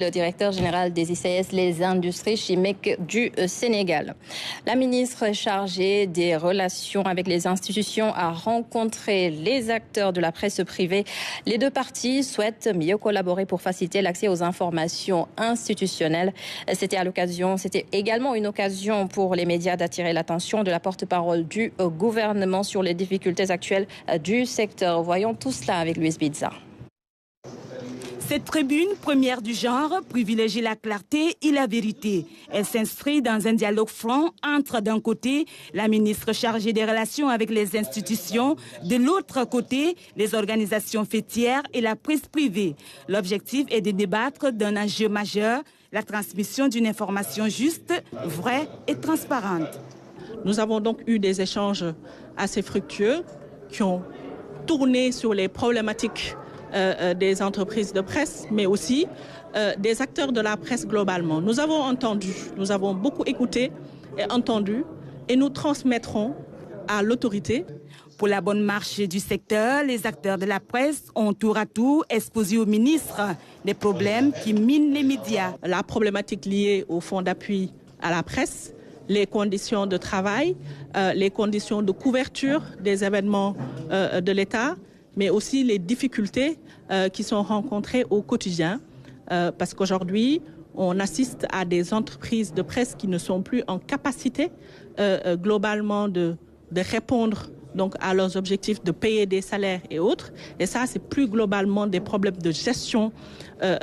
Le directeur général des ICS, les industries chimiques du Sénégal. La ministre chargée des relations avec les institutions a rencontré les acteurs de la presse privée. Les deux parties souhaitent mieux collaborer pour faciliter l'accès aux informations institutionnelles. C'était également une occasion pour les médias d'attirer l'attention de la porte-parole du gouvernement sur les difficultés actuelles du secteur. Voyons tout cela avec Louise Bizza. Cette tribune, première du genre, privilégie la clarté et la vérité. Elle s'inscrit dans un dialogue franc entre, d'un côté, la ministre chargée des relations avec les institutions, de l'autre côté, les organisations fêtières et la presse privée. L'objectif est de débattre d'un enjeu majeur, la transmission d'une information juste, vraie et transparente. Nous avons donc eu des échanges assez fructueux qui ont tourné sur les problématiques des entreprises de presse, mais aussi des acteurs de la presse globalement. Nous avons entendu, nous avons beaucoup écouté et entendu, et nous transmettrons à l'autorité. Pour la bonne marche du secteur, les acteurs de la presse ont tour à tour exposé au ministre les problèmes qui minent les médias. La problématique liée au fonds d'appui à la presse, les conditions de travail, les conditions de couverture des événements de l'État, mais aussi les difficultés qui sont rencontrées au quotidien. Parce qu'aujourd'hui, on assiste à des entreprises de presse qui ne sont plus en capacité globalement de répondre donc, à leurs objectifs de payer des salaires et autres. Et ça, c'est plus globalement des problèmes de gestion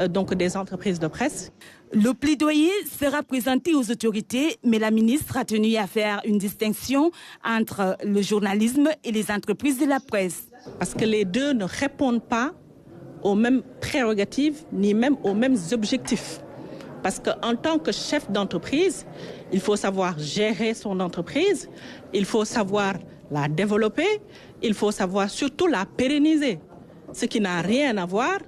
donc des entreprises de presse. Le plaidoyer sera présenté aux autorités, mais la ministre a tenu à faire une distinction entre le journalisme et les entreprises de la presse. Parce que les deux ne répondent pas aux mêmes prérogatives, ni même aux mêmes objectifs. Parce qu'en tant que chef d'entreprise, il faut savoir gérer son entreprise, il faut savoir la développer, il faut savoir surtout la pérenniser. Ce qui n'a rien à voir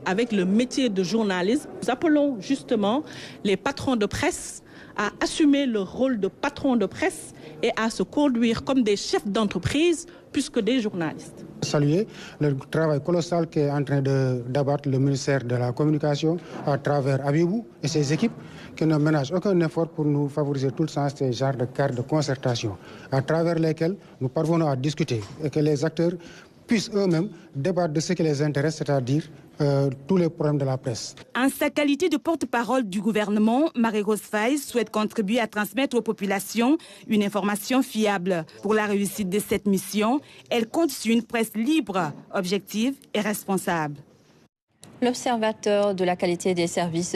avec le métier de journaliste. Nous appelons justement les patrons de presse à assumer le rôle de patron de presse et à se conduire comme des chefs d'entreprise plus que des journalistes. Saluer le travail colossal qu'est en train d'abattre le ministère de la Communication à travers Abibou et ses équipes qui ne ménagent aucun effort pour nous favoriser tout le sens ces genres de cartes de concertation à travers lesquels nous parvenons à discuter et que les acteurs puissent eux-mêmes débattre de ce qui les intéresse, c'est-à-dire tous les problèmes de la presse. En sa qualité de porte-parole du gouvernement, Marie-Rose Faye souhaite contribuer à transmettre aux populations une information fiable. Pour la réussite de cette mission, elle compte sur une presse libre, objective et responsable. L'observateur de la qualité des services